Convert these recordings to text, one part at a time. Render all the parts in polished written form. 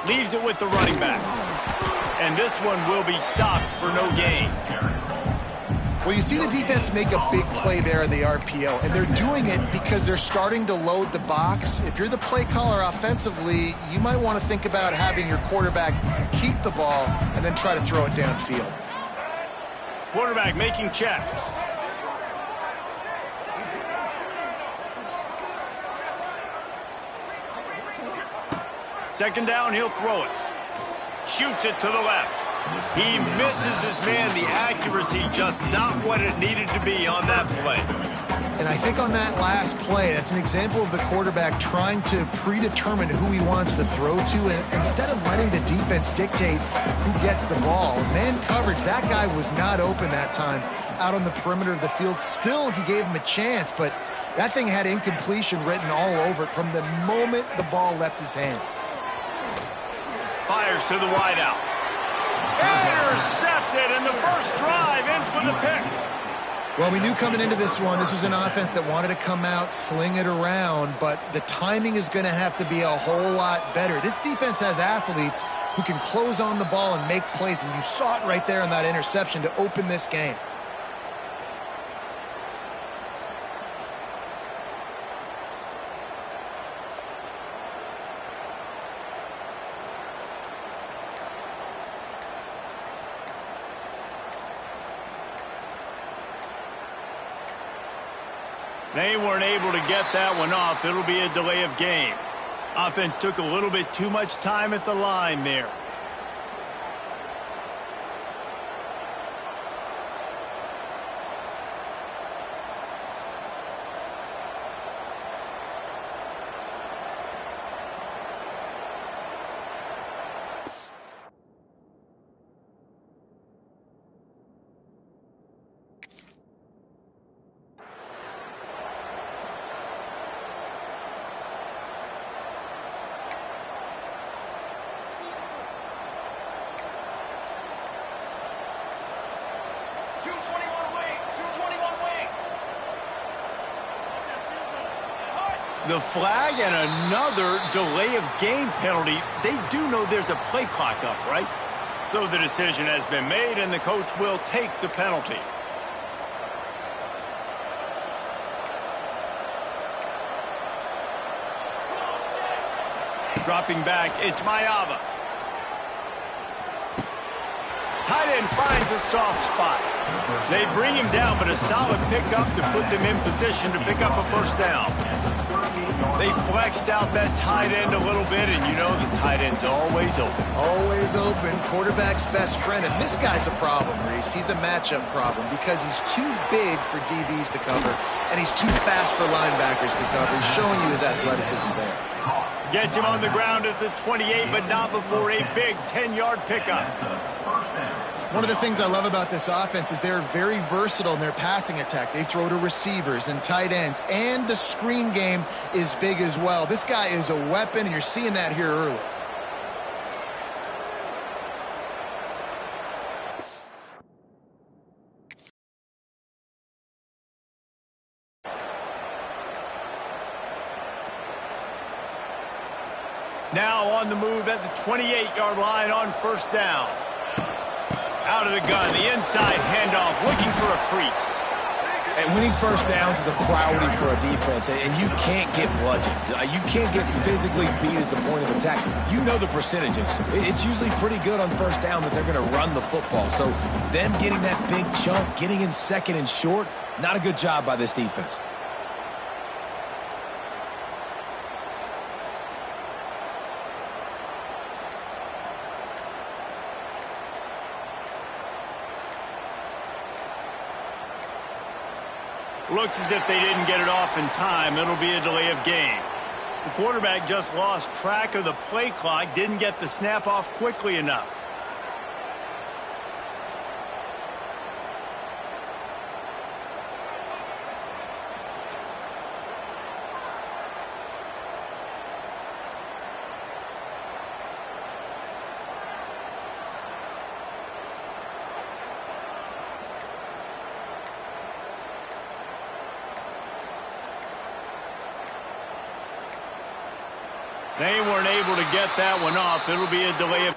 Leaves it with the running back. And this one will be stopped for no gain. Well, you see the defense make a big play there in the RPO, and they're doing it because they're starting to load the box. If you're the play caller offensively, you might want to think about having your quarterback keep the ball and then try to throw it downfield. Quarterback making checks. Second down, he'll throw it. Shoots it to the left. He misses his man. The accuracy just not what it needed to be on that play. And I think on that last play, that's an example of the quarterback trying to predetermine who he wants to throw to, and instead of letting the defense dictate who gets the ball. Man coverage, that guy was not open that time out on the perimeter of the field. Still, he gave him a chance, but that thing had incompletion written all over it from the moment the ball left his hand. Fires to the wideout. Intercepted, and the first drive ends with a pick. Well, we knew coming into this one, this was an offense that wanted to come out, sling it around, but the timing is going to have to be a whole lot better. This defense has athletes who can close on the ball and make plays, and you saw it right there in that interception to open this game. They weren't able to get that one off. It'll be a delay of game. Offense took a little bit too much time at the line there. The flag and another delay of game penalty. They do know there's a play clock up, right? So the decision has been made, and the coach will take the penalty. Dropping back, it's Mayava. Tight end finds a soft spot. They bring him down, but a solid pickup to put them in position to pick up a first down. They flexed out that tight end a little bit, and you know the tight end's always open. Always open, quarterback's best friend. And this guy's a problem, Reese. He's a matchup problem because he's too big for DBs to cover, and he's too fast for linebackers to cover. He's showing you his athleticism there. Gets him on the ground at the 28, but not before a big 10-yard pickup. One of the things I love about this offense is they're very versatile in their passing attack. They throw to receivers and tight ends, and the screen game is big as well. This guy is a weapon, and you're seeing that here early. Now on the move at the 28-yard line on first down. Out of the gun, the inside handoff, looking for a crease. And winning first downs is a priority for a defense, and you can't get bludgeoned. You can't get physically beat at the point of attack. You know the percentages. It's usually pretty good on first down that they're going to run the football. So them getting that big chunk, getting in second and short, not a good job by this defense. Looks as if they didn't get it off in time. It'll be a delay of game. The quarterback just lost track of the play clock, didn't get the snap off quickly enough. They weren't able to get that one off. It'll be a delay of...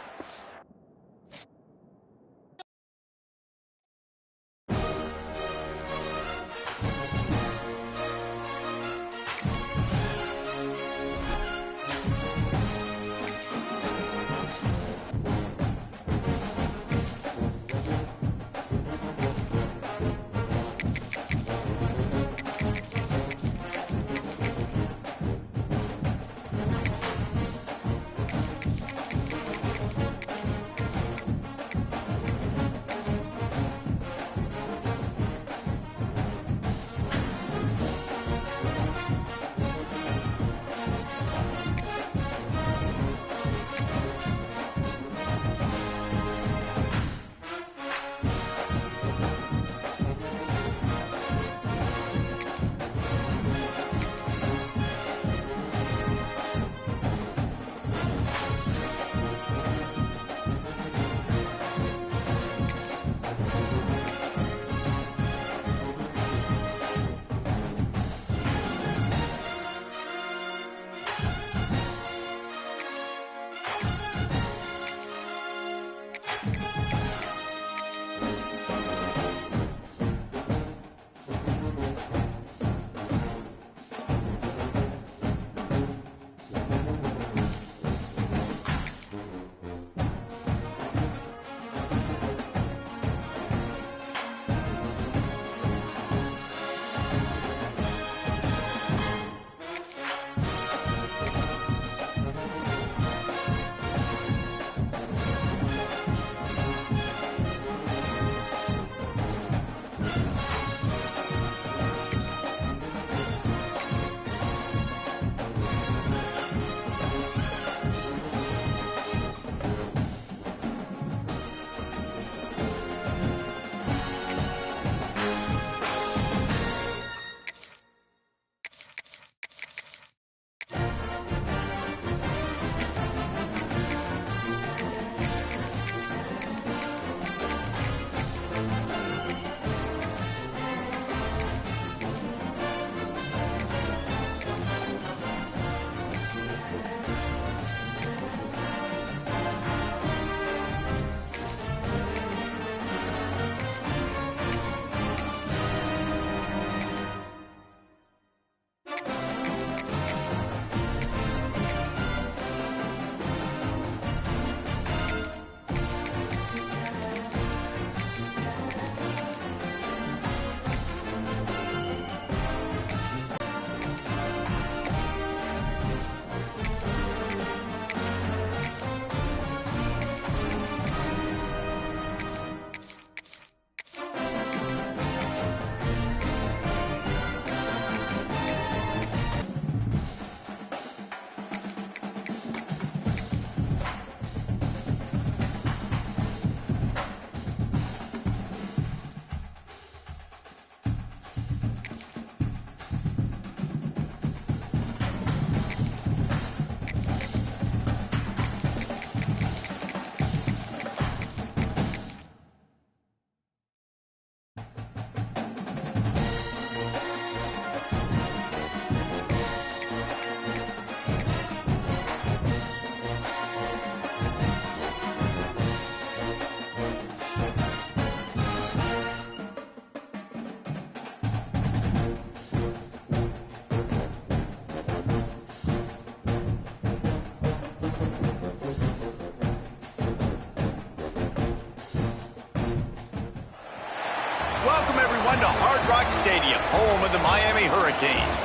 To Hard Rock Stadium, home of the Miami Hurricanes.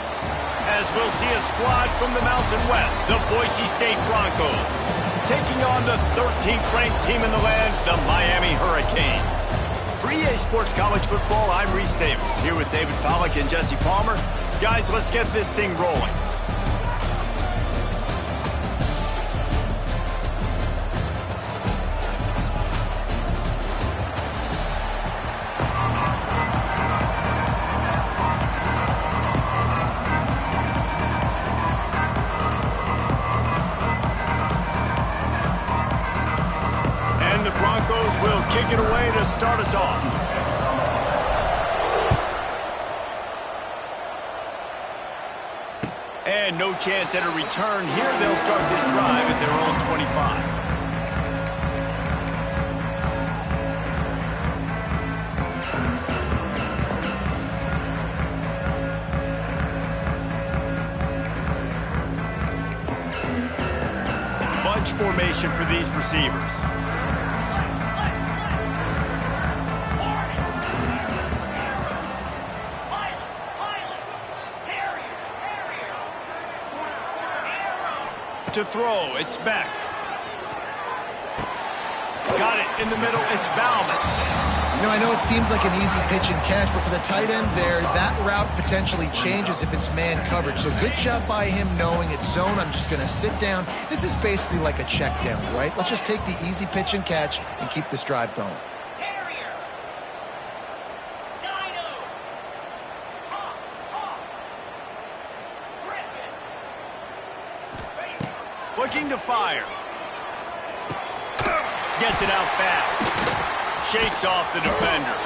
As we'll see a squad from the Mountain West, the Boise State Broncos, taking on the 13th ranked team in the land, the Miami Hurricanes. For EA Sports College Football, I'm Reese Davis, here with David Pollack and Jesse Palmer. Guys, let's get this thing rolling. Kick it away to start us off. And no chance at a return here. They'll start this drive at their own 25. Bunch formation for these receivers. To throw, it's Beck. Got it in the middle, it's Bauman. You know, I know it seems like an easy pitch and catch, but for the tight end there, that route potentially changes if it's man coverage. So good job by him knowing it's zone. I'm just going to sit down. This is basically like a check down, right? Let's just take the easy pitch and catch and keep this drive going. Looking to fire. Gets it out fast. Shakes off the defender.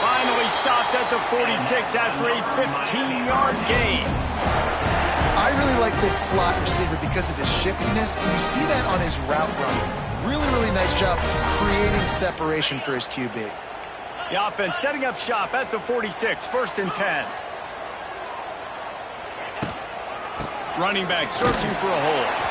Finally stopped at the 46 after a 15-yard gain. I really like this slot receiver because of his shiftiness, and you see that on his route running. Really, really nice job creating separation for his QB. The offense setting up shop at the 46, 1st and 10. Running back searching for a hole.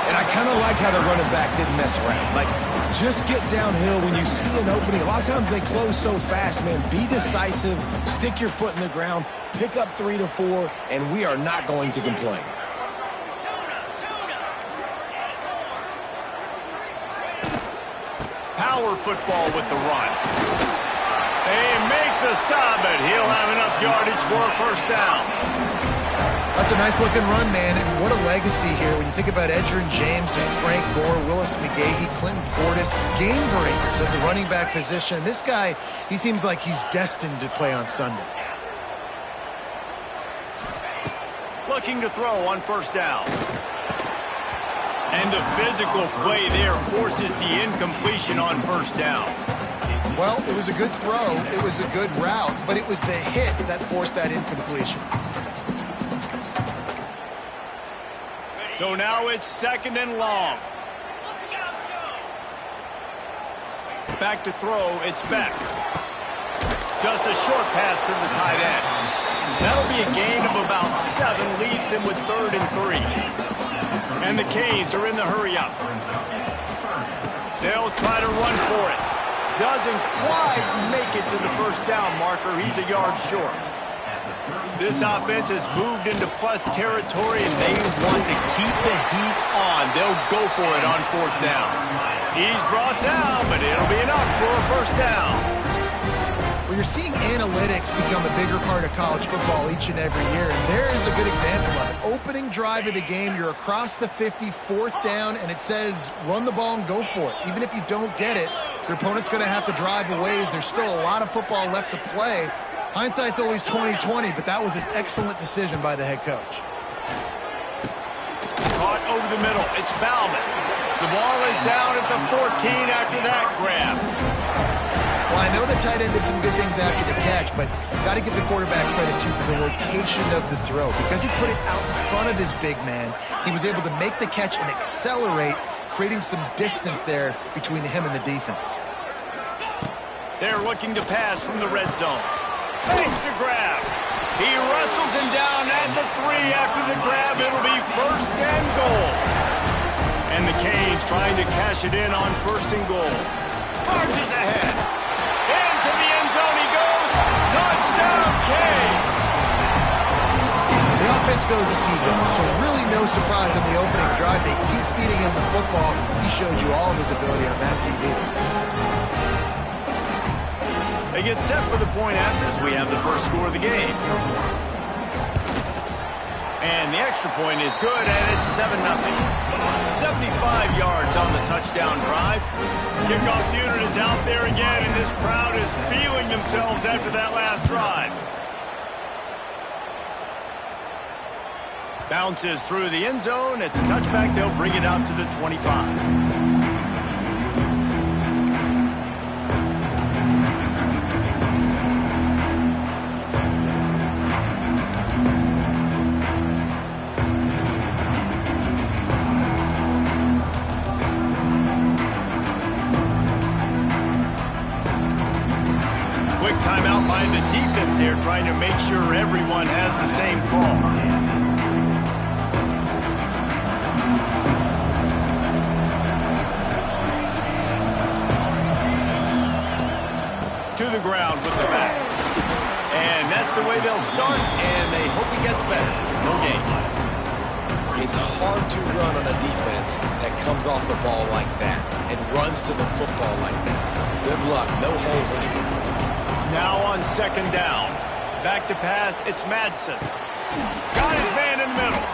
And I kind of like how the running back didn't mess around. Like, just get downhill when you see an opening. A lot of times they close so fast, man. Be decisive, stick your foot in the ground, pick up 3 to 4, and we are not going to complain. Power football with the run. They make the stop, but he'll have enough yardage for a 1st down. That's a nice-looking run, man, and what a legacy here. When you think about Edgerrin James and Frank Gore, Willis McGahee, Clinton Portis, game breakers at the running back position. This guy, he seems like he's destined to play on Sunday. Looking to throw on 1st down. And the physical play there forces the incompletion on 1st down. Well, it was a good throw, it was a good route, but it was the hit that forced that incompletion. So now it's 2nd and long. Back to throw, it's Beck. Just a short pass to the tight end. That'll be a gain of about 7, leaves him with 3rd and 3. And the Canes are in the hurry-up. They'll try to run for it. Doesn't quite make it to the 1st down marker. He's a yard short. This offense has moved into plus territory, and they want to keep the heat on. They'll go for it on 4th down. He's brought down, but it'll be enough for a 1st down. Well, you're seeing analytics become a bigger part of college football each and every year, and there is a good example of it. Opening drive of the game, you're across the 50, 4th down, and it says run the ball and go for it. Even if you don't get it, your opponent's going to have to drive a ways. There's still a lot of football left to play. Hindsight's always 20/20, but that was an excellent decision by the head coach. Caught over the middle. It's Bauman. The ball is down at the 14 after that grab. Well, I know the tight end did some good things after the catch, but got to give the quarterback credit to the location of the throw. Because he put it out in front of his big man, he was able to make the catch and accelerate, creating some distance there between him and the defense. They're looking to pass from the red zone. Makes the grab. He wrestles him down at the 3 after the grab. It'll be 1st and goal. And the Canes trying to cash it in on 1st and goal. Marches ahead. Into the end zone he goes. Touchdown, Canes. The offense goes as he goes, so really no surprise on the opening drive. They keep feeding him the football. He showed you all of his ability on that TV. They get set for the point after as we have the first score of the game. And the extra point is good, and it's 7-0. 75 yards on the touchdown drive. Kickoff unit is out there again, and this crowd is feeling themselves after that last drive. Bounces through the end zone. It's a touchback. They'll bring it out to the 25. there, trying to make sure everyone has the same call. To the ground with the back. And that's the way they'll start, and they hope he gets better. No gain. It's hard to run on a defense that comes off the ball like that and runs to the football like that. Good luck. No holes anymore. Now on second down. Back to pass, it's Madsen. Got his man in the middle.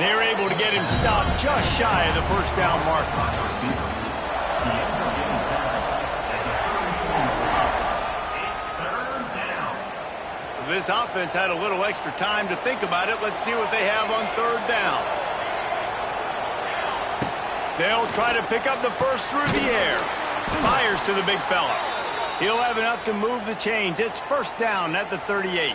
They're able to get him stopped just shy of the first down marker. This offense had a little extra time to think about it. Let's see what they have on third down. They'll try to pick up the first through the air. Fires to the big fella. He'll have enough to move the chains. It's first down at the 38.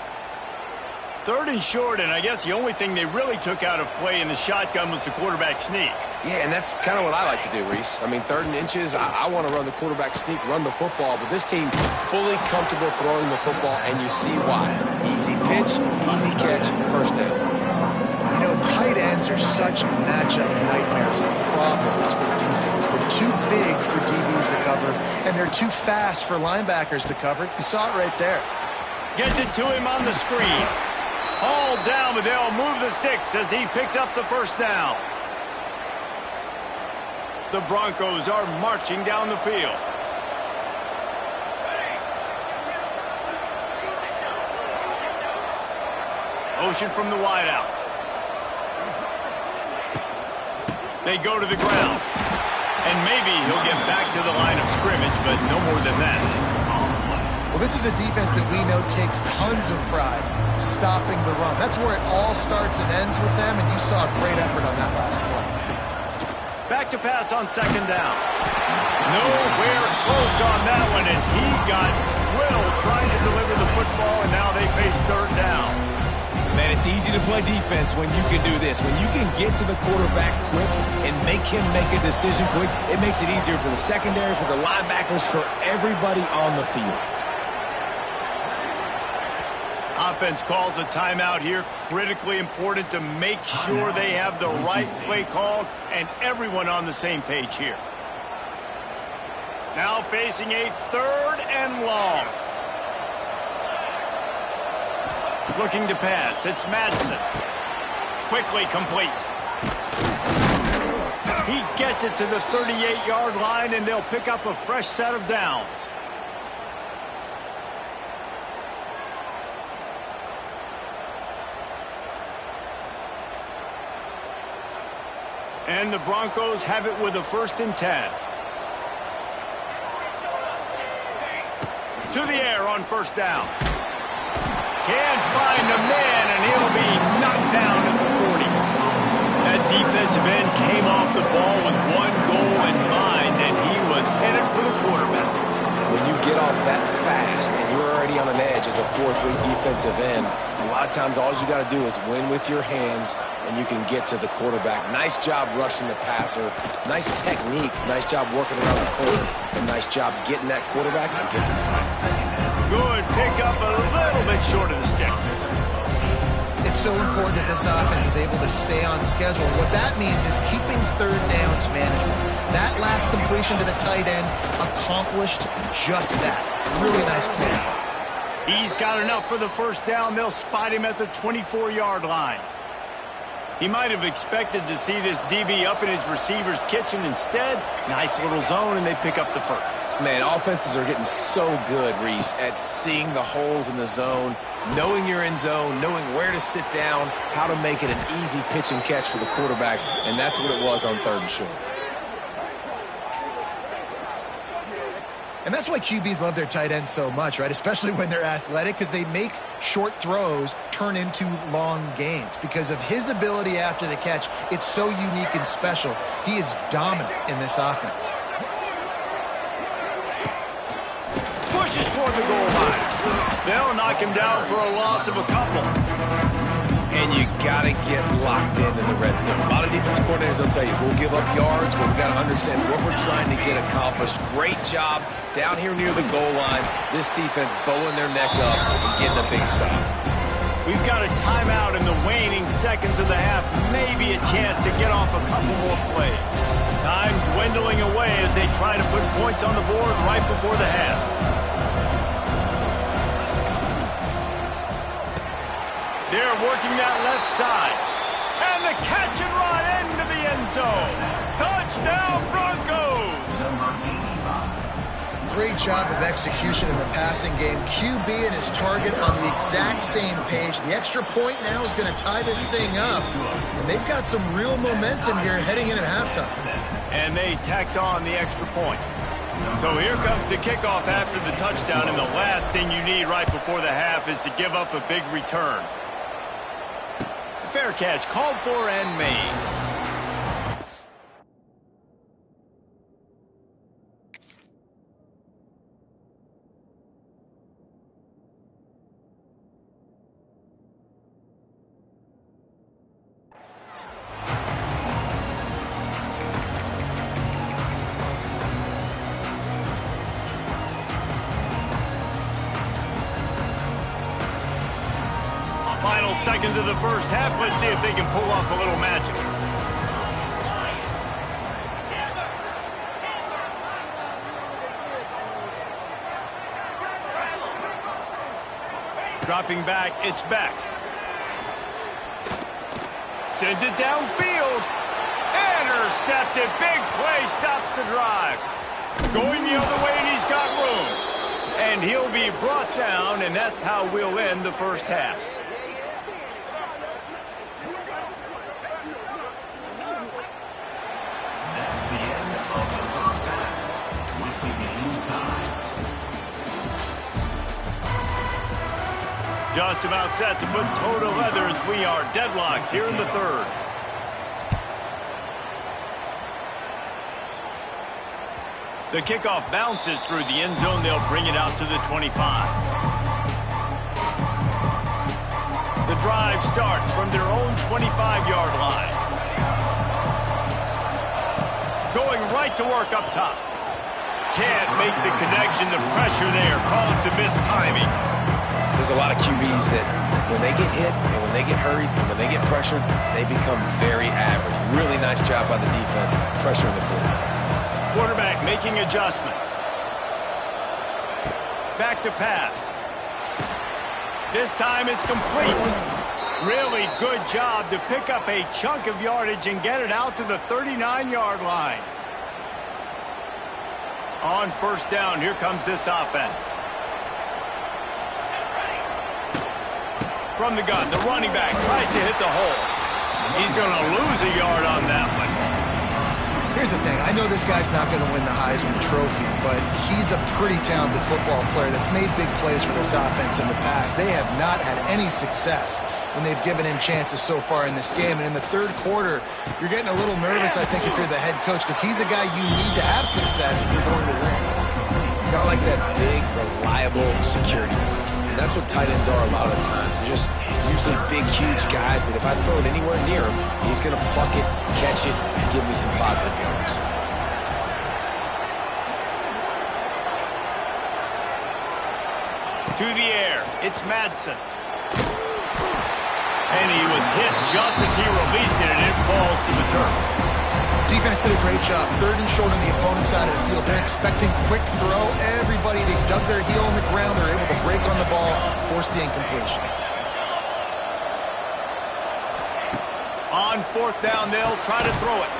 Third and short, and I guess the only thing they really took out of play in the shotgun was the quarterback sneak. Yeah, and that's kind of what I like to do, Reese. I mean, third and inches, I want to run the quarterback sneak, run the football, but this team fully comfortable throwing the football, and you see why. Easy pitch, easy catch, first down. You know, tight ends are such matchup nightmares and problems for defense. They're too big for DBs to cover, and they're too fast for linebackers to cover. You saw it right there. Gets it to him on the screen. Hauled down, but they'll move the sticks as he picks up the first down. The Broncos are marching down the field. Motion from the wideout. They go to the ground. And maybe he'll get back to the line of scrimmage, but no more than that. Well, this is a defense that we know takes tons of pride stopping the run. That's where it all starts and ends with them, and you saw a great effort on that last play. Back to pass on second down. Nowhere close on that one as he got drilled trying to deliver the football, and now they face third down. Man, it's easy to play defense when you can do this. When you can get to the quarterback quick and make him make a decision quick, it makes it easier for the secondary, for the linebackers, for everybody on the field. Offense calls a timeout here. Critically important to make sure they have the right play called and everyone on the same page here. Now facing a third and long. Looking to pass. It's Madsen. Quickly complete. He gets it to the 38-yard line, and they'll pick up a fresh set of downs. And the Broncos have it with a 1st and 10. To the air on first down. Can't find a man, and he'll be knocked down at the 40. That defensive end came off the ball with one goal in mind, and he was headed for the quarterback. When you get off that fast and you're already on an edge as a 4-3 defensive end, a lot of times all you got to do is win with your hands, and you can get to the quarterback. Nice job rushing the passer. Nice technique. Nice job working around the corner. And nice job getting that quarterback and getting the sack. Good pickup, a little bit short of the sticks. It's so important that this offense is able to stay on schedule. What that means is keeping third downs management. That last completion to the tight end accomplished just that. Really nice play. He's got enough for the first down. They'll spot him at the 24-yard line. He might have expected to see this DB up in his receiver's kitchen. Instead, nice little zone, and they pick up the first. Man, offenses are getting so good, Reese, at seeing the holes in the zone, knowing you're in zone, knowing where to sit down, how to make it an easy pitch and catch for the quarterback, and that's what it was on third and short. And that's why QBs love their tight ends so much, right? Especially when they're athletic, because they make short throws turn into long gains. Because of his ability after the catch, it's so unique and special. He is dominant in this offense. Pushes toward the goal line. They'll knock him down for a loss of a couple. And And you got to get locked in the red zone. A lot of defense coordinators will tell you, we'll give up yards, but we've got to understand what we're trying to get accomplished. Great job down here near the goal line. This defense bowing their neck up and getting a big stop. We've got a timeout in the waning seconds of the half. Maybe a chance to get off a couple more plays. Time dwindling away as they try to put points on the board right before the half. They're working that left side. And the catch and run into the end zone. Touchdown, Broncos! Great job of execution in the passing game. QB and his target on the exact same page. The extra point now is going to tie this thing up. And they've got some real momentum here heading in at halftime. And they tacked on the extra point. So here comes the kickoff after the touchdown, and the last thing you need right before the half is to give up a big return. Fair catch, called for and made. Final seconds of the first half. Let's see if they can pull off a little magic. Dropping back, it's back. Sends it downfield. Intercepted. Big play, stops the drive. Going the other way, and he's got room. And he'll be brought down, and that's how we'll end the first half. Just about set to put toe to leather as we are deadlocked here in the third. The kickoff bounces through the end zone. They'll bring it out to the 25. The drive starts from their own 25-yard line. Going right to work up top. Can't make the connection. The pressure there caused the missed timing. There's a lot of QBs that when they get hit and when they get hurried and when they get pressured, they become very average. Really nice job by the defense, pressuring the quarterback. Quarterback making adjustments. Back to pass. This time it's complete. Really good job to pick up a chunk of yardage and get it out to the 39-yard line. On first down, here comes this offense. From the gun, the running back tries to hit the hole. He's going to lose a yard on that one. Here's the thing. I know this guy's not going to win the Heisman Trophy, but he's a pretty talented football player that's made big plays for this offense in the past. They have not had any success when they've given him chances so far in this game. And in the third quarter, you're getting a little nervous, I think, if you're the head coach, because he's a guy you need to have success if you're going to win. Kind of like that big, reliable security blanket. And that's what tight ends are a lot of the times. They're just usually big, huge guys that if I throw it anywhere near him, he's going to pluck it, catch it, and give me some positive yards. To the air, it's Madsen. And he was hit just as he released it, and it falls to the turf. Defense did a great job. Third and short on the opponent's side of the field. They're expecting quick throw. Everybody, they dug their heel on the ground. They're able to break on the ball, force the incompletion. On fourth down, they'll try to throw it.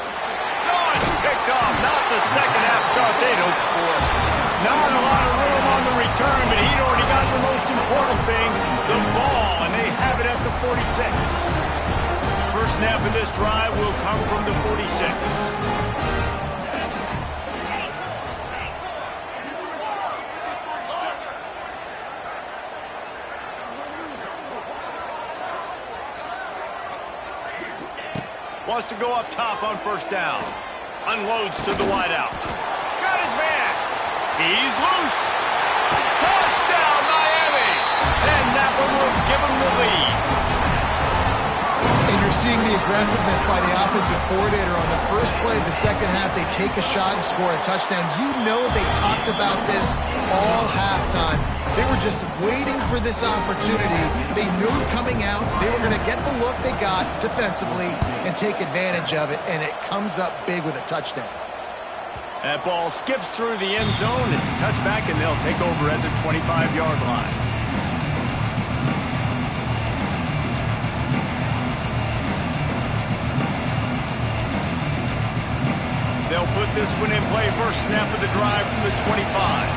No, it's picked off. Not the second half start they'd hoped for. Not a lot of room on the return, but he'd already got the most important thing, the ball, and they have it at the 46. First snap of this drive will come from the 46. Wants to go up top on first down. Unloads to the wideout. Got his man. He's loose. Touchdown, Miami. And that one will give him the lead. seeing the aggressiveness by the offensive coordinator on the first play of the second half. They take a shot and score a touchdown. You know they talked about this all halftime. They were just waiting for this opportunity. They knew coming out they were going to get the look they got defensively and take advantage of it, and it comes up big with a touchdown. That ball skips through the end zone. It's a touchback, and they'll take over at the 25-yard line. They'll put this one in play. First snap of the drive from the 25.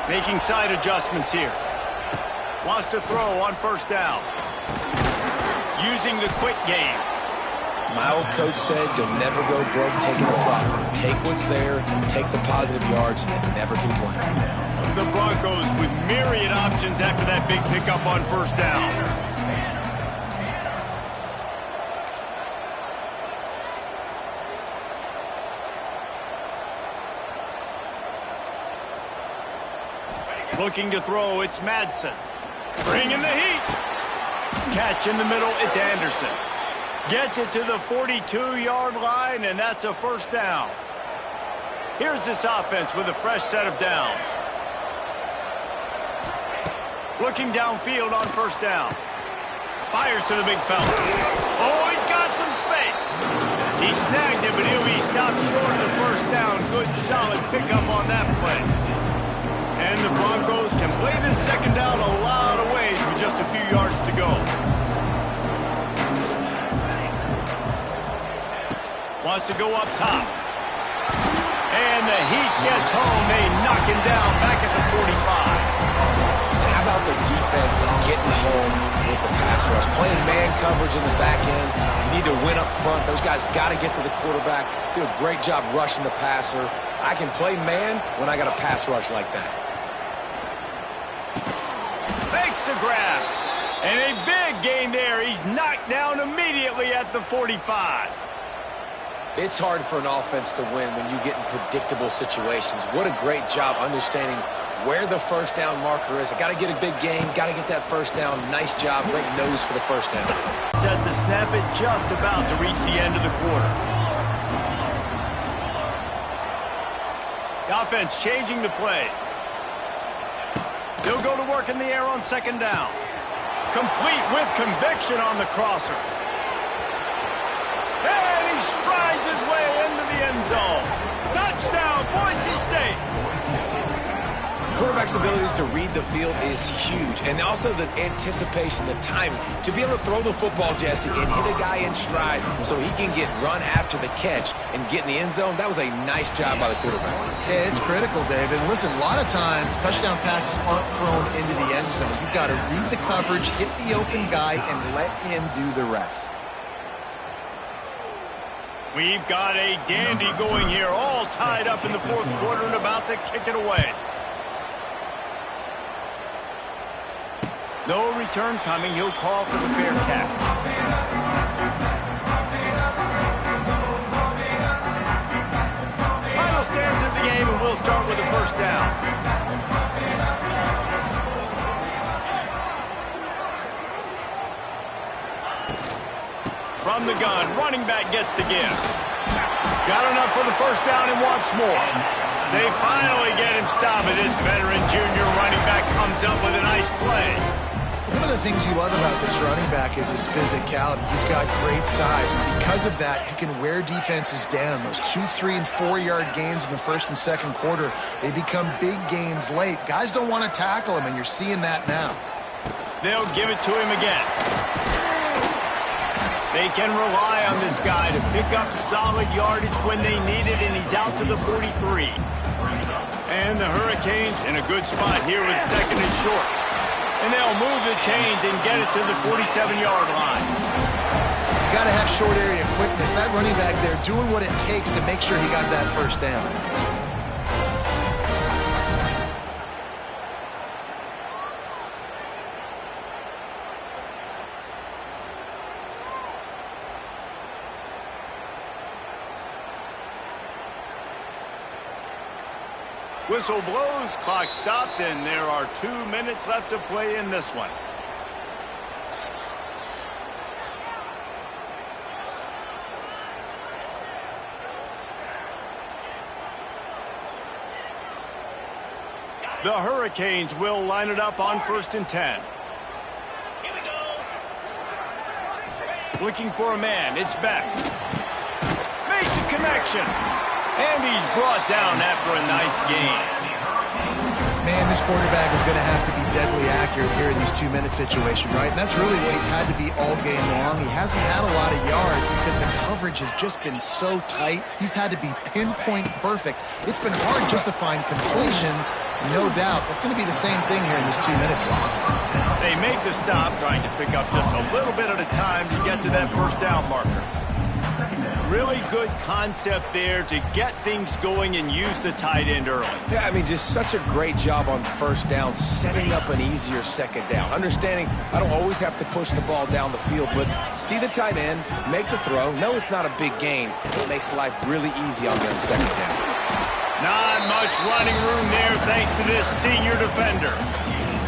Making side adjustments here. Wants to throw on first down. Using the quick game. My old coach said you'll never go broke taking a profit. Take what's there, take the positive yards, and never complain. The Broncos with myriad options after that big pickup on first down. Looking to throw, it's Madsen. Bringing the heat. Catch in the middle, it's Anderson. Gets it to the 42-yard line, and that's a first down. Here's this offense with a fresh set of downs. Looking downfield on first down. Fires to the big fella. Oh, he's got some space. He snagged it, but he'll be stopped short of the first down. Good, solid pickup on that play. And the Broncos can play this second down a lot of ways with just a few yards to go. Wants to go up top. And the Heat gets home. They knock him down back at the 45. And how about the defense getting home with the pass rush? Playing man coverage in the back end. You need to win up front. Those guys got to get to the quarterback. Do a great job rushing the passer. I can play man when I got a pass rush like that. To grab. And a big gain there. He's knocked down immediately at the 45. It's hard for an offense to win when you get in predictable situations. What a great job understanding where the first down marker is. I got to get a big gain. Got to get that first down. Nice job. Great nose for the first down. Set to snap it, just about to reach the end of the quarter. The offense changing the play. They'll go to work in the air on second down. Complete with conviction on the crosser. And he strides his way into the end zone. Touchdown, Boise State. Quarterback's abilities to read the field is huge. And also the anticipation, the timing. To be able to throw the football, Jesse, and hit a guy in stride so he can get run after the catch and get in the end zone, that was a nice job by the quarterback. Yeah, it's critical, David. Listen, a lot of times touchdown passes aren't thrown into the end zone. You've got to read the coverage, hit the open guy, and let him do the rest. We've got a dandy going here, all tied up in the fourth quarter and about to kick it away. No return coming. He'll call for the fair catch. Final stands of the game, and we'll start with the first down. From the gun, running back gets to give. Got enough for the first down and wants more. They finally get him stopped, and this veteran junior running back comes up with a nice play. One of the things you love about this running back is his physicality. He's got great size, and because of that, he can wear defenses down. Those 2, 3, and 4-yard gains in the first and second quarter, they become big gains late. Guys don't want to tackle him, and you're seeing that now. They'll give it to him again. They can rely on this guy to pick up solid yardage when they need it, and he's out to the 43. And the Hurricanes in a good spot here with second and short. And they'll move the chains and get it to the 47-yard line. You got to have short area quickness. That running back there doing what it takes to make sure he got that first down. Whistle blows, clock stopped, and there are 2 minutes left to play in this one. The Hurricanes will line it up on 1st and 10. Looking for a man. It's Beck. Makes a connection. And he's brought down after a nice gain. Man, this quarterback is going to have to be deadly accurate here in this 2-minute situation, right? And that's really what he's had to be all game long. He hasn't had a lot of yards because the coverage has just been so tight. He's had to be pinpoint perfect. It's been hard just to find completions, no doubt. That's going to be the same thing here in this 2-minute drill. They make the stop, trying to pick up just a little bit at a time to get to that first down marker. Really good concept there to get things going and use the tight end early. Yeah, I mean, just such a great job on 1st down, setting up an easier 2nd down. Understanding I don't always have to push the ball down the field, but see the tight end, make the throw. No, it's not a big gain. It makes life really easy on that 2nd down. Not much running room there thanks to this senior defender.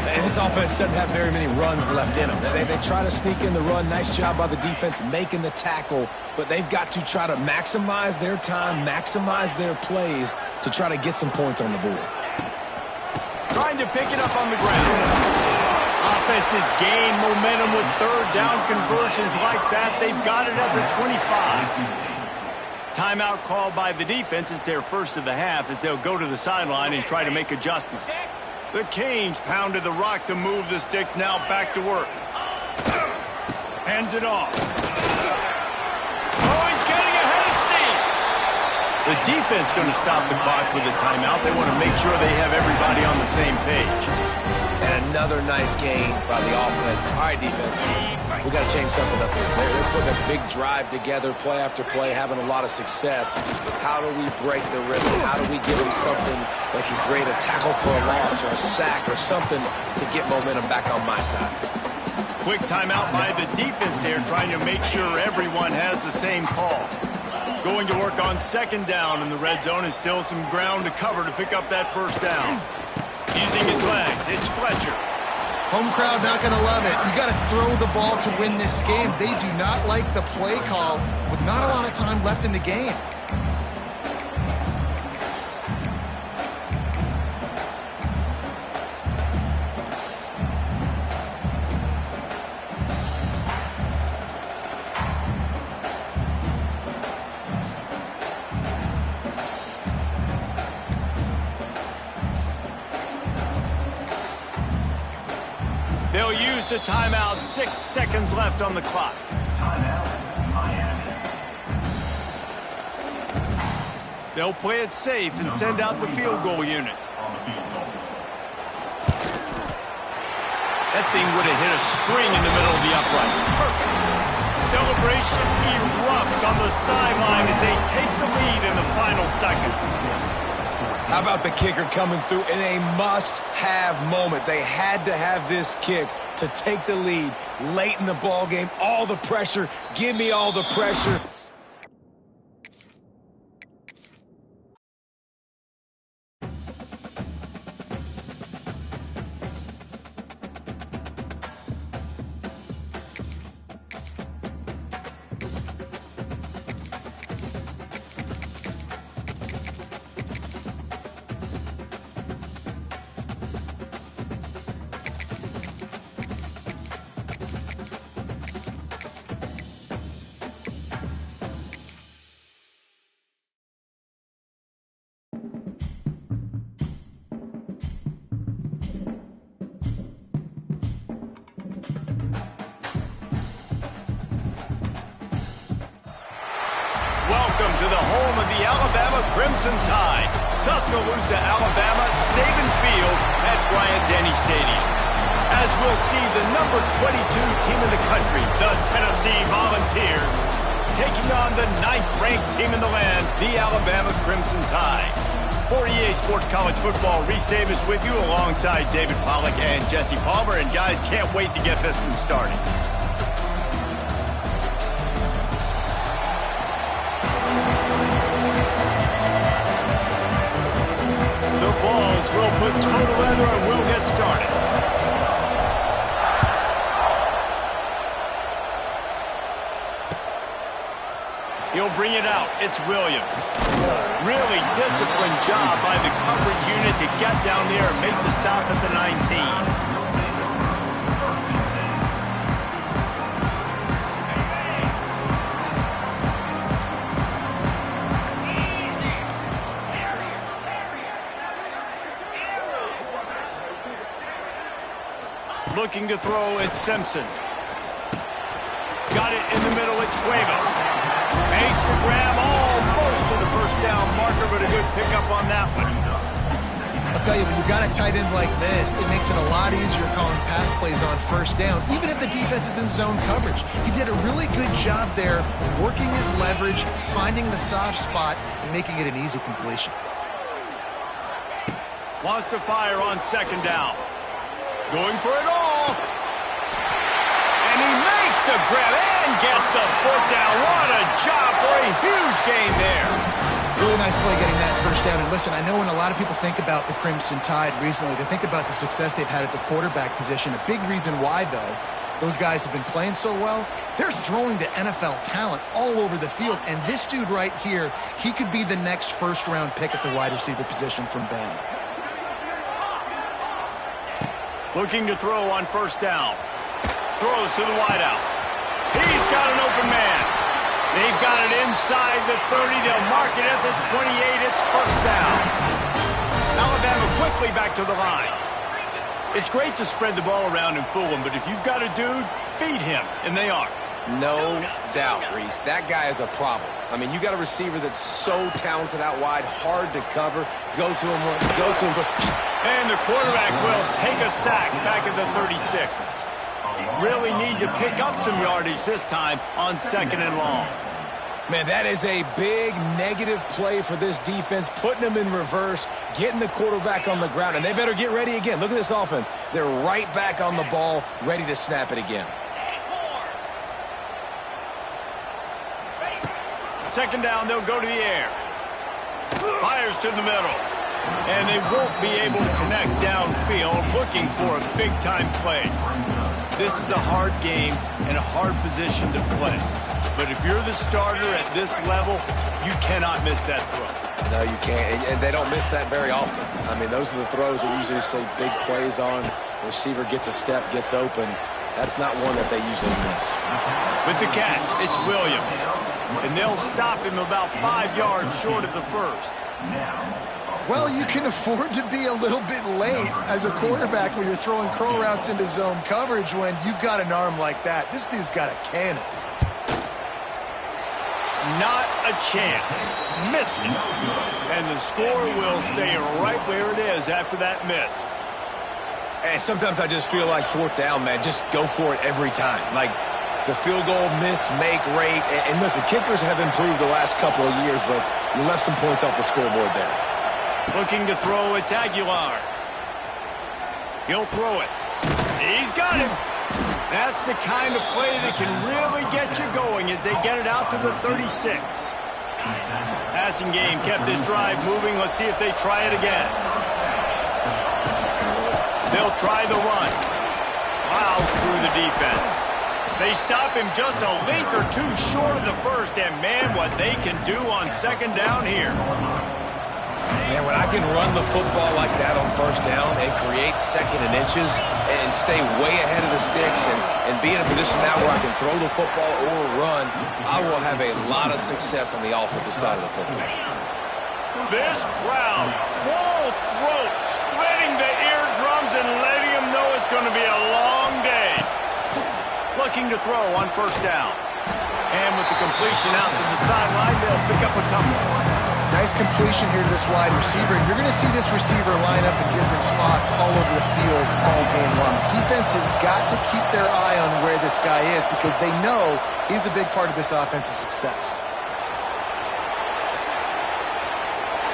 And this offense doesn't have very many runs left in them. They try to sneak in the run. Nice job by the defense making the tackle, but they've got to try to maximize their time, maximize their plays to try to get some points on the board. Trying to pick it up on the ground. Offenses gain momentum with 3rd down conversions like that. They've got it at the 25. Timeout called by the defense. It's their first of the half as they'll go to the sideline and try to make adjustments. The Canes pounded the rock to move the sticks, now back to work. Hands it off. Oh, he's getting ahead of steam. The defense going to stop the clock with a timeout. They want to make sure they have everybody on the same page. And another nice gain by the offense. All right, defense, we got to change something up here. They're putting a big drive together, play after play, having a lot of success. How do we break the rhythm? How do we give them something that can create a tackle for a loss or a sack or something to get momentum back on my side? Quick timeout by the defense there, trying to make sure everyone has the same call. Going to work on 2nd down in the red zone, and still some ground to cover to pick up that 1st down. Using his legs, it's Fletcher. Home crowd not going to love it. You got to throw the ball to win this game. They do not like the play call with not a lot of time left in the game. They'll use the timeout. 6 seconds left on the clock. They'll play it safe and send out the field goal unit. That thing would have hit a string in the middle of the uprights. Perfect. Celebration erupts on the sideline as they take the lead in the final seconds. How about the kicker coming through in a must-have moment? They had to have this kick to take the lead late in the ball game. All the pressure. Give me all the pressure. Welcome to the home of the Alabama Crimson Tide. Tuscaloosa, Alabama, Saban Field at Bryant-Denny Stadium. As we'll see the number 22 team in the country, the Tennessee Volunteers, taking on the 9th-ranked team in the land, the Alabama Crimson Tide. For EA Sports College Football, Reese Davis with you alongside David Pollack and Jesse Palmer. And guys, can't wait to get this one started. The whistle falls, we'll put total leather and we'll get started. He'll bring it out. It's Williams. Really disciplined job by the coverage unit to get down there and make the stop at the 19. Looking to throw, it's Simpson. Got it in the middle, it's Cuevas. Makes the grab almost to the first down marker, but a good pickup on that one. I'll tell you, when you've got a tight end like this, it makes it a lot easier calling pass plays on first down, even if the defense is in zone coverage. He did a really good job there, working his leverage, finding the soft spot, and making it an easy completion. Wants to fire on second down. Going for it all. And he makes the grab and gets the foot down. What a job for a huge gain there. Really nice play getting that first down. And listen, I know when a lot of people think about the Crimson Tide recently, they think about the success they've had at the quarterback position. A big reason why, though, those guys have been playing so well, they're throwing to NFL talent all over the field. And this dude right here, he could be the next first-round pick at the wide receiver position from Bama. Looking to throw on first down. Throws to the wideout. He's got an open man. They've got it inside the 30. They'll mark it at the 28. It's first down. Alabama quickly back to the line. It's great to spread the ball around and fool him, but if you've got a dude, feed him, and they are. No doubt, Reese. That guy is a problem. I mean, you got a receiver that's so talented out wide, hard to cover. Go to him. And the quarterback will take a sack back at the 36. Really need to pick up some yardage this time on second and long. Man, that is a big negative play for this defense, putting them in reverse, getting the quarterback on the ground, and they better get ready again. Look at this offense. They're right back on the ball, ready to snap it again. Second down, they'll go to the air. Fires to the middle. And they won't be able to connect downfield, looking for a big-time play. This is a hard game and a hard position to play. But if you're the starter at this level, you cannot miss that throw. No, you can't. And they don't miss that very often. I mean, those are the throws that usually see big plays on. The receiver gets a step, gets open. That's not one that they usually miss. With the catch, it's Williams. And they'll stop him about 5 yards short of the first. Well, you can afford to be a little bit late as a quarterback when you're throwing crow routes into zone coverage when you've got an arm like that. This dude's got a cannon. Not a chance. Missed it. And the score will stay right where it is after that miss. And sometimes I just feel like fourth down, man, just go for it every time. Like the field goal miss-make rate. And listen, kickers have improved the last couple of years, but you left some points off the scoreboard there. Looking to throw, it's Aguilar. He'll throw it. He's got him. That's the kind of play that can really get you going as they get it out to the 36. Passing game kept this drive moving. Let's see if they try it again. They'll try the run. Plows through the defense. They stop him just a length or two short of the first, and man, what they can do on second down here. Man, when I can run the football like that on first down and create second and inches and stay way ahead of the sticks and be in a position now where I can throw the football or run, I will have a lot of success on the offensive side of the football. This crowd, full throat, splitting the eardrums and letting them know it's going to be a long day. Looking to throw on first down. And with the completion out to the sideline, they'll pick up a couple. Nice completion here to this wide receiver. And you're going to see this receiver line up in different spots all over the field all game long. Defense has got to keep their eye on where this guy is because they know he's a big part of this offense's success.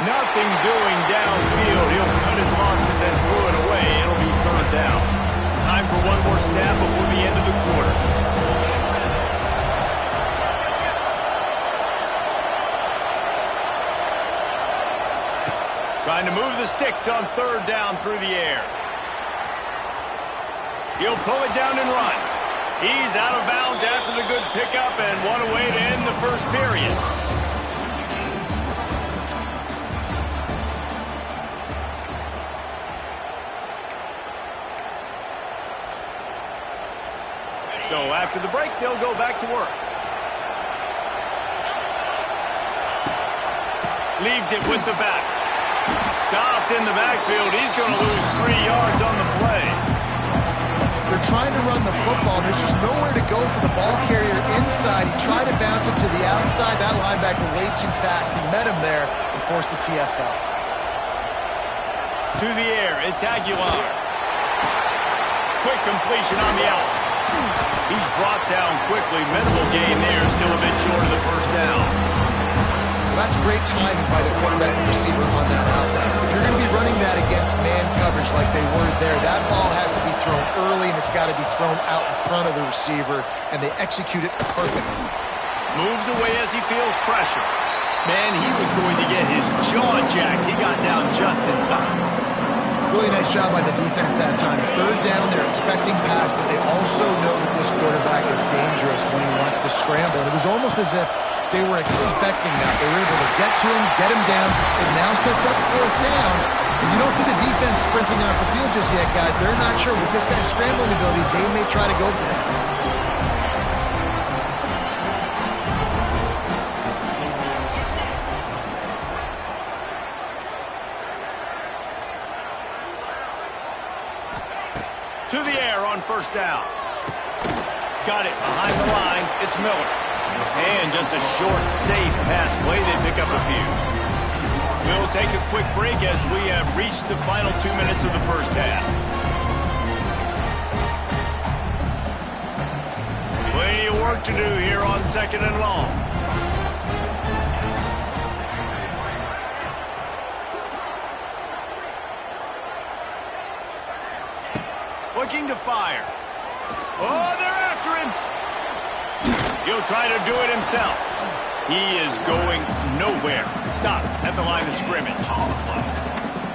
Nothing doing downfield. He'll cut his losses and throw it away. It'll be third down. Time for one more snap before the end of the quarter. Trying to move the sticks on third down through the air. He'll pull it down and run. He's out of bounds after the good pickup and one away to end the first period. So after the break, they'll go back to work. Leaves it with the back. Stopped in the backfield. He's going to lose 3 yards on the play. They're trying to run the football. There's just nowhere to go for the ball carrier inside. He tried to bounce it to the outside. That linebacker way too fast. He met him there and forced the TFL. To the air, it's Aguilar. Quick completion on the out. He's brought down quickly. Minimal gain there, still a bit short of the first down. Well, that's great timing by the quarterback and receiver on that out route. If you're going to be running that against man coverage like they were there, that ball has to be thrown early and it's got to be thrown out in front of the receiver, and they execute it perfectly. Moves away as he feels pressure. Man, he was going to get his jaw jacked. He got down just in time. Really nice job by the defense that time. Third down, they're expecting pass, but they also know that this quarterback is dangerous when he wants to scramble. It was almost as if they were expecting that. They were able to get to him, get him down. It now sets up fourth down. And you don't see the defense sprinting off the field just yet, guys. They're not sure. With this guy's scrambling ability, they may try to go for this. To the air on first down. Got it behind the line. It's Miller. And just a short, safe pass play. They pick up a few. We'll take a quick break as we have reached the final 2 minutes of the first half. Plenty of work to do here on second and long. Looking to fire. Oh, they're after him. He'll try to do it himself. He is going nowhere. Stop at the line of scrimmage.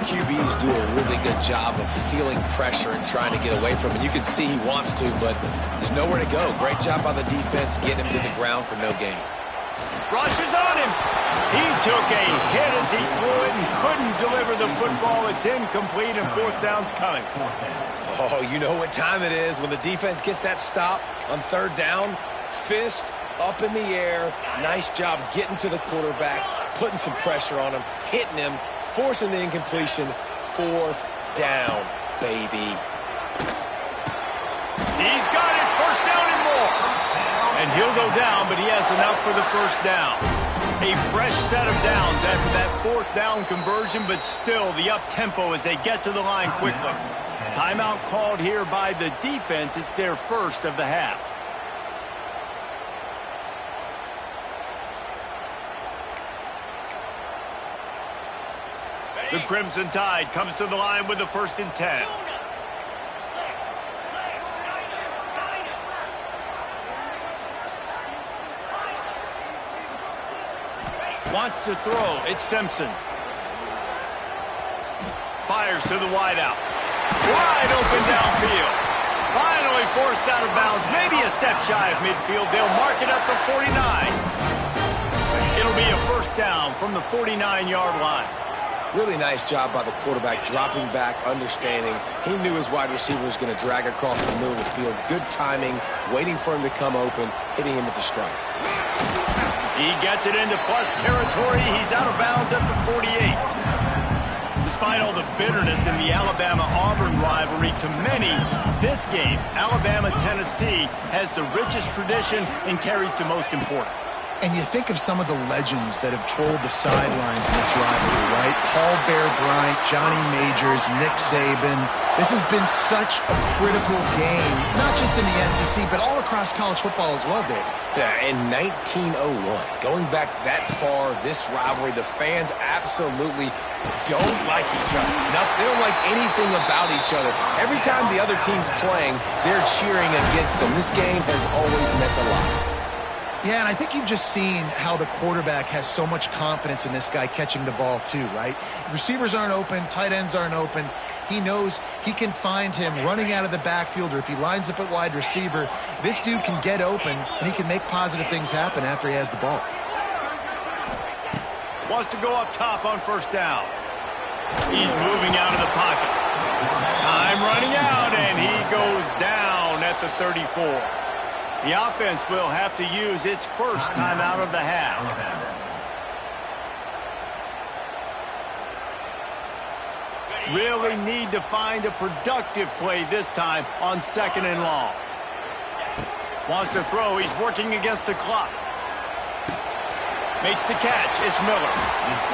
QBs do a really good job of feeling pressure and trying to get away from it. You can see he wants to, but there's nowhere to go. Great job by the defense getting him to the ground for no gain. Rushes on him. He took a hit as he threw it and couldn't deliver the football. It's incomplete and fourth down's coming. Oh, you know what time it is when the defense gets that stop on third down. Fist up in the air. Nice job getting to the quarterback, putting some pressure on him, hitting him, forcing the incompletion. Fourth down, baby. He's got it. First down and more. And he'll go down, but he has enough for the first down. A fresh set of downs after that fourth down conversion, but still the up-tempo as they get to the line quickly. Timeout called here by the defense. It's their first of the half. The Crimson Tide comes to the line with the 1st and 10. Wants to throw. It's Simpson. Fires to the wideout. Wide open downfield. Finally forced out of bounds. Maybe a step shy of midfield. They'll mark it at the 49. It'll be a first down from the 49-yard line. Really nice job by the quarterback, dropping back, understanding. He knew his wide receiver was going to drag across the middle of the field. Good timing, waiting for him to come open, hitting him with the strike. He gets it into plus territory. He's out of bounds at the 48. Despite all the bitterness in the Alabama-Auburn rivalry, to many, this game, Alabama-Tennessee, has the richest tradition and carries the most importance. And you think of some of the legends that have trolled the sidelines in this rivalry, right? Paul Bear Bryant, Johnny Majors, Nick Saban. This has been such a critical game, not just in the SEC, but all across college football as well, Dave. Yeah, in 1901, going back that far, this rivalry, the fans absolutely don't like each other. They don't like anything about each other. Every time the other team's playing, they're cheering against them. This game has always meant a lot. Yeah, and I think you've just seen how the quarterback has so much confidence in this guy catching the ball too, right? Receivers aren't open, tight ends aren't open. He knows he can find him running out of the backfield, or if he lines up at wide receiver, this dude can get open, and he can make positive things happen after he has the ball. Wants to go up top on first down. He's moving out of the pocket. Time running out, and he goes down at the 34. The offense will have to use its first timeout of the half. Really need to find a productive play this time on 2nd and long. Wants to throw. He's working against the clock. Makes the catch. It's Miller.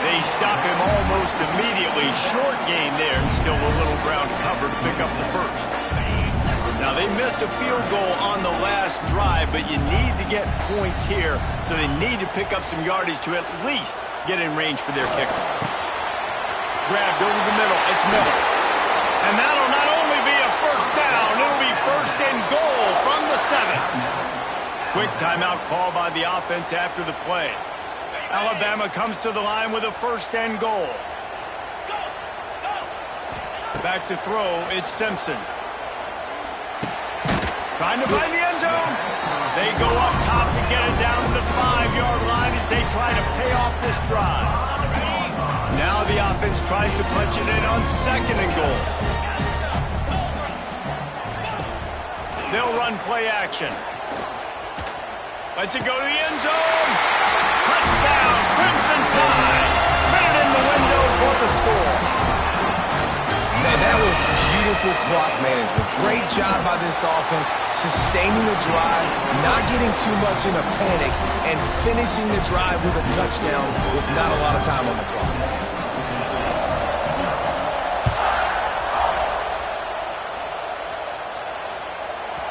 They stop him almost immediately. Short gain there, and still a little ground cover to pick up the first. Now, they missed a field goal on the last drive, but you need to get points here, so they need to pick up some yardage to at least get in range for their kicker. Grabbed over the middle. It's Miller. And that'll not only be a first down, it'll be 1st and goal from the 7. Quick timeout call by the offense after the play. Alabama comes to the line with a 1st and goal. Back to throw. It's Simpson. Trying to find the end zone. They go up top to get it down to the 5-yard line as they try to pay off this drive. Now the offense tries to punch it in on 2nd and goal. They'll run play action. Lets it go to the end zone. Touchdown, Crimson Tide. Fit it in the window for the score. Man, that was beautiful clock management. Great job by this offense, sustaining the drive, not getting too much in a panic, and finishing the drive with a touchdown with not a lot of time on the clock.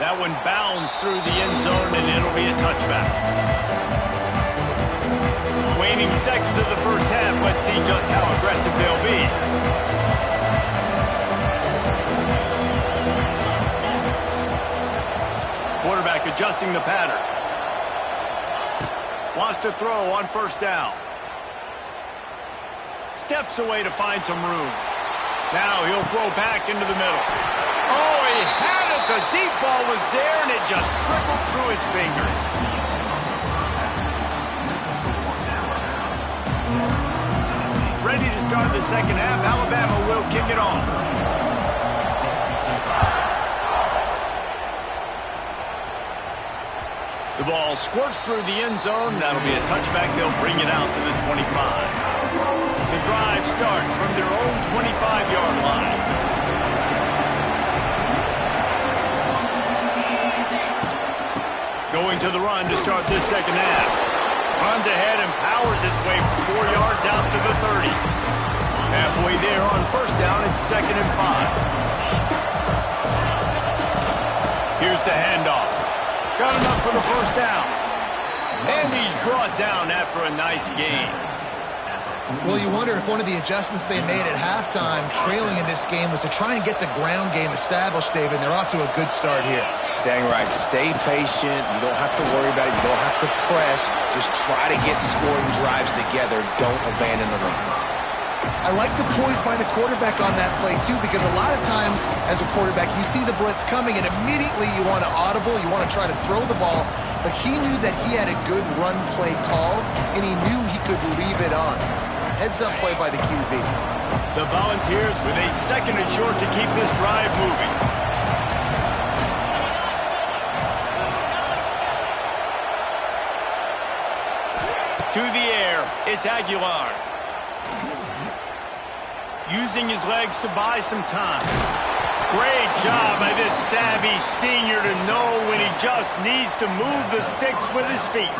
That one bounds through the end zone, and it'll be a touchback. Waning seconds of the first half. Let's see just how aggressive they'll be. Quarterback adjusting the pattern. Wants to throw on first down. Steps away to find some room. Now he'll throw back into the middle. Oh, he had it. The deep ball was there, and it just trickled through his fingers. Ready to start the second half. Alabama will kick it off. The ball squirts through the end zone. That'll be a touchback. They'll bring it out to the 25. The drive starts from their own 25-yard line. Going to the run to start this second half. Runs ahead and powers his way for 4 yards out to the 30. Halfway there on first down, it's 2nd and 5. Here's the handoff. Got enough for the first down. And he's brought down after a nice gain. Well, you wonder if one of the adjustments they made at halftime, trailing in this game, was to try and get the ground game established, David. They're off to a good start here. Dang right. Stay patient. You don't have to worry about it. You don't have to press. Just try to get scoring drives together. Don't abandon the run. I like the poise by the quarterback on that play, too, because a lot of times as a quarterback, you see the blitz coming, and immediately you want to audible, you want to try to throw the ball, but he knew that he had a good run play called, and he knew he could leave it on. Heads-up play by the QB. The Volunteers with a 2nd and short to keep this drive moving. To the air, it's Aguilar. Using his legs to buy some time. Great job by this savvy senior to know when he just needs to move the sticks with his feet.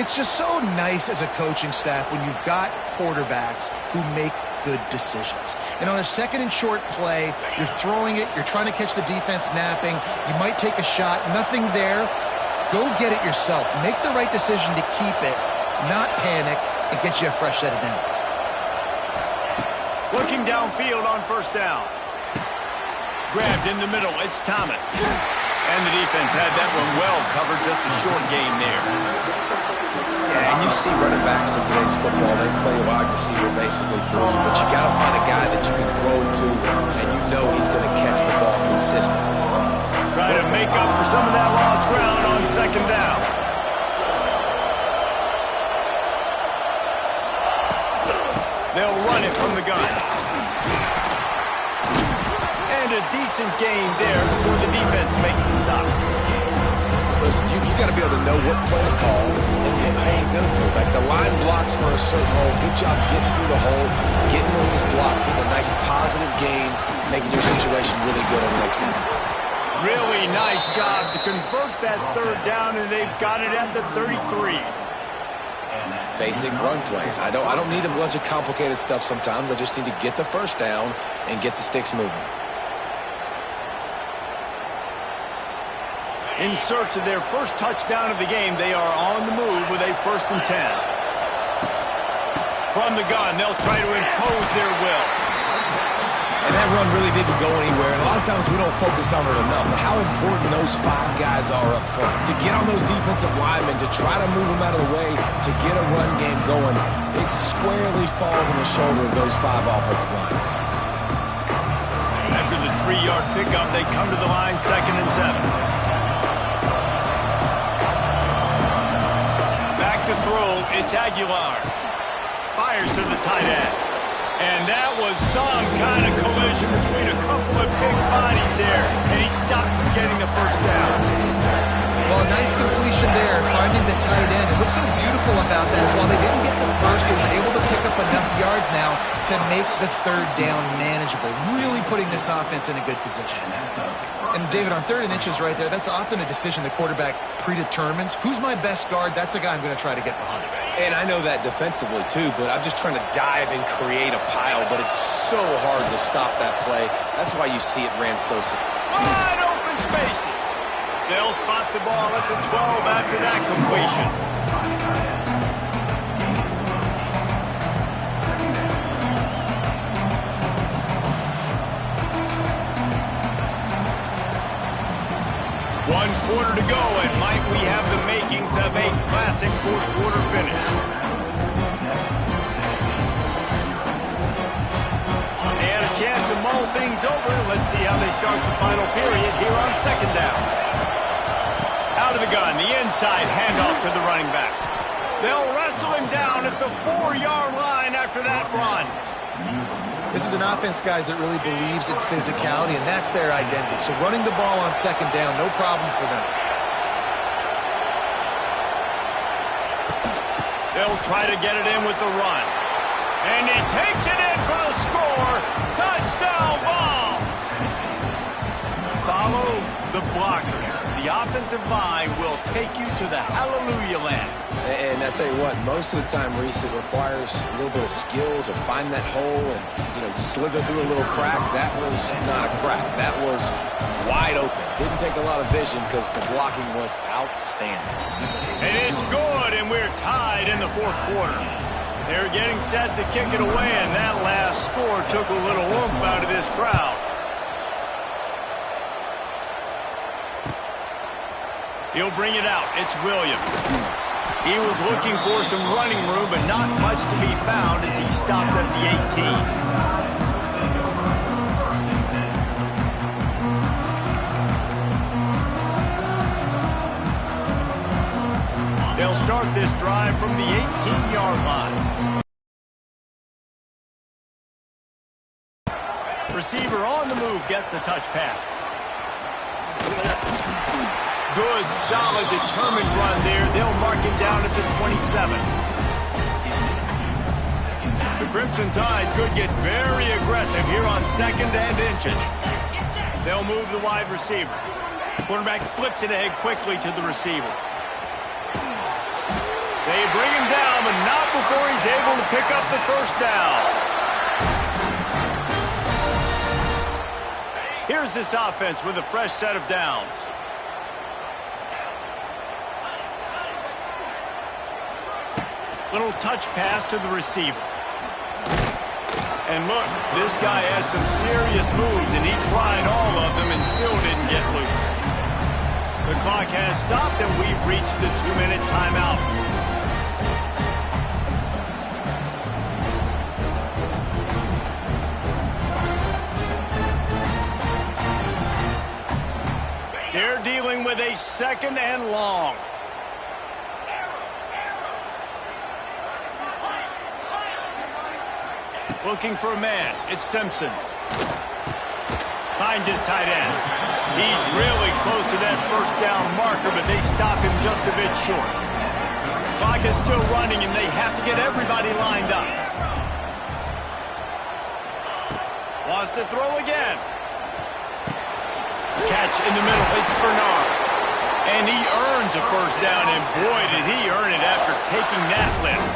It's just so nice as a coaching staff when you've got quarterbacks who make good decisions. And on a 2nd and short play, you're throwing it, you're trying to catch the defense napping, you might take a shot, nothing there. Go get it yourself. Make the right decision to keep it, not panic, and get you a fresh set of downs. Looking downfield on first down. Grabbed in the middle. It's Thomas. And the defense had that one well covered, just a short gain there. Yeah, and you see running backs in today's football, they play a wide receiver basically for you, but you got to find a guy that you can throw it to, and you know he's going to catch the ball consistently. Try to make up for some of that lost ground on second down. They'll run it from the gun. And a decent gain there before the defense makes the stop. Listen, you got to be able to know what play to call and what hole to go through. Like the line blocks for a certain hole. Good job getting through the hole, getting where he's blocked, getting a nice positive gain, making your situation really good on the next game. Really nice job to convert that third down, and they've got it at the 33. Basic run plays. I don't need a bunch of complicated stuff sometimes. I just need to get the first down and get the sticks moving. In search of their first touchdown of the game, they are on the move with a 1st and 10. From the gun, they'll try to impose their will. And that run really didn't go anywhere. And a lot of times we don't focus on it enough. But how important those 5 guys are up front. To get on those defensive linemen, to try to move them out of the way, to get a run game going, it squarely falls on the shoulder of those 5 offensive linemen. After the 3-yard pickup, they come to the line 2nd and 7. Back to throw, it's Aguilar. Fires to the tight end. And that was some kind of collision between a couple of big bodies there, and he stopped from getting the first down. Well, nice completion there, finding the tight end. And what's so beautiful about that is while they didn't get the first, they were able to pick up enough yards now to make the 3rd down manageable, really putting this offense in a good position. And David, on 3rd and inches right there, that's often a decision the quarterback predetermines. Who's my best guard? That's the guy I'm going to try to get behind. And I know that defensively too, but I'm just trying to dive and create a pile, but it's so hard to stop that play. That's why you see it ran so simple. Wide open spaces. They'll spot the ball at the 12 after that completion. One quarter to go, and might we have the makings of a classic 4th quarter finish. They had a chance to mull things over. Let's see how they start the final period here on 2nd down. Out of the gun, the inside handoff to the running back. They'll wrestle him down at the 4-yard line after that run. This is an offense, guys, that really believes in physicality, and that's their identity. So running the ball on 2nd down, no problem for them. They'll try to get it in with the run. And he takes it in for the score. Touchdown Vols! Follow the blockers. The offensive line will take you to the hallelujah land. And I tell you what, most of the time, Reese, it requires a little bit of skill to find that hole and, slither through a little crack. That was not a crack. That was wide open. Didn't take a lot of vision because the blocking was outstanding. And it's good, and we're tied in the 4th quarter. They're getting set to kick it away, and that last score took a little oomph out of this crowd. He'll bring it out. It's Williams. He was looking for some running room, but not much to be found as he stopped at the 18. They'll start this drive from the 18-yard line. Receiver on the move gets the touch pass. Good, solid, determined run there. They'll mark him down at the 27. The Crimson Tide could get very aggressive here on 2nd and inches. They'll move the wide receiver. Quarterback flips it ahead quickly to the receiver. They bring him down, but not before he's able to pick up the first down. Here's this offense with a fresh set of downs. Little touch pass to the receiver. And look, this guy has some serious moves, and he tried all of them and still didn't get loose. is stopped, and we've reached the 2-minute timeout. They're dealing with a 2nd and long. Looking for a man. It's Simpson. Finds his tight end. He's really close to that first down marker, but they stop him just a bit short. Clock is still running, and they have to get everybody lined up. Wants to throw again. Catch in the middle. It's Bernard. And he earns a first down, and boy, did he earn it after taking that lift.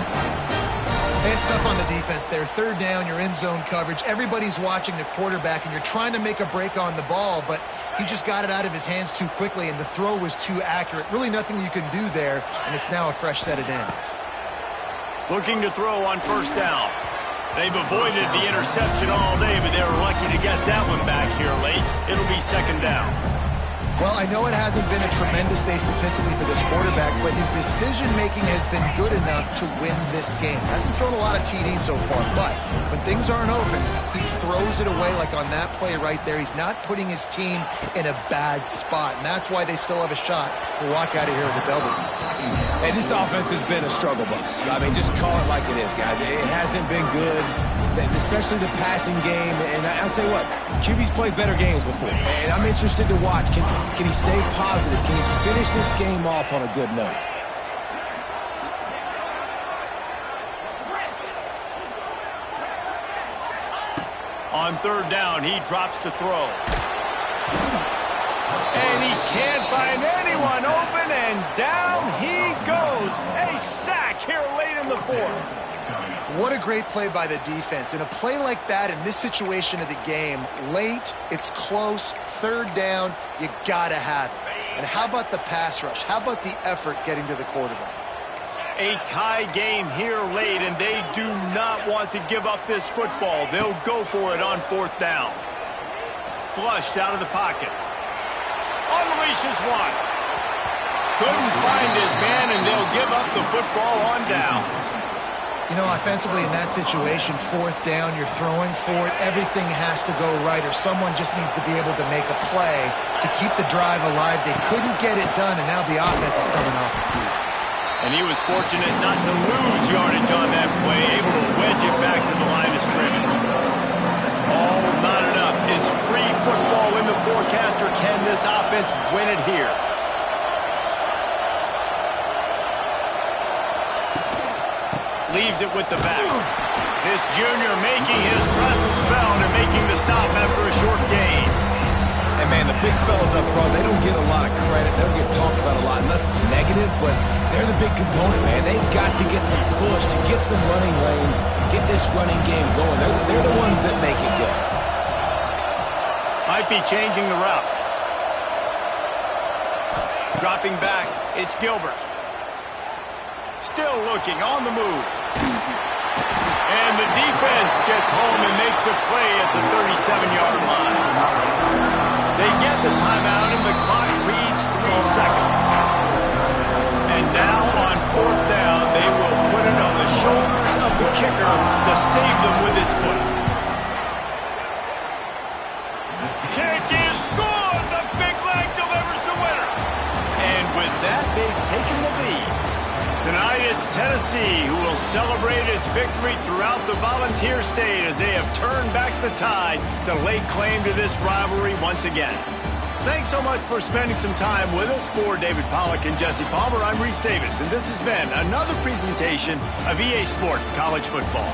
Hey, it's tough on the defense there. 3rd down, you're in zone coverage. Everybody's watching the quarterback, and you're trying to make a break on the ball, but he just got it out of his hands too quickly, and the throw was too accurate. Really nothing you can do there, and it's now a fresh set of downs. Looking to throw on first down. They've avoided the interception all day, but they were lucky to get that one back here late. It'll be 2nd down. Well, I know it hasn't been a tremendous day statistically for this quarterback, but his decision-making has been good enough to win this game. Hasn't thrown a lot of TDs so far, but when things aren't open, he throws it away like on that play right there. He's not putting his team in a bad spot, and that's why they still have a shot to walk out of here with a W. Hey, this offense has been a struggle bus. I mean, just call it like it is, guys. It hasn't been good, especially the passing game. And I'll tell you what, QB's played better games before, and I'm interested to watch. Can he stay positive? Can he finish this game off on a good note? On 3rd down, he drops to throw. And he can't find anyone open, and down he goes. A sack here late in the 4th. What a great play by the defense. In a play like that, in this situation of the game, late, it's close, 3rd down, you gotta have it. And how about the pass rush? How about the effort getting to the quarterback? A tie game here late, and they do not want to give up this football. They'll go for it on 4th down. Flushed out of the pocket. Unleashes one. Couldn't find his man, and they'll give up the football on downs. You know, offensively in that situation, 4th down, you're throwing for it. Everything has to go right, or someone just needs to be able to make a play to keep the drive alive. They couldn't get it done, and now the offense is coming off the field. And he was fortunate not to lose yardage on that play, able to wedge it back to the line of scrimmage. All knotted up. Is free football in the forecast, or can this offense win it here? Leaves it with the back. This junior making his presence felt and making the stop after a short gain. And, man, the big fellas up front, they don't get a lot of credit. They don't get talked about a lot unless it's negative, but they're the big component, man. They've got to get some push, to get some running lanes, get this running game going. They're the ones that make it go. Might be changing the route. Dropping back, it's Gilbert. Still looking, on the move. And the defense gets home and makes a play at the 37-yard line. They get the timeout, and the clock reads 3 seconds. And now on 4th down, they will put it on the shoulders of the kicker to save them with his foot. Kick is good! The big leg delivers the winner. And with that, they've taken the lead. Tonight, it's Tennessee who will celebrate its victory throughout the Volunteer State as they have turned back the tide to lay claim to this rivalry once again. Thanks so much for spending some time with us. For David Pollack and Jesse Palmer, I'm Reese Davis, and this has been another presentation of EA Sports College Football.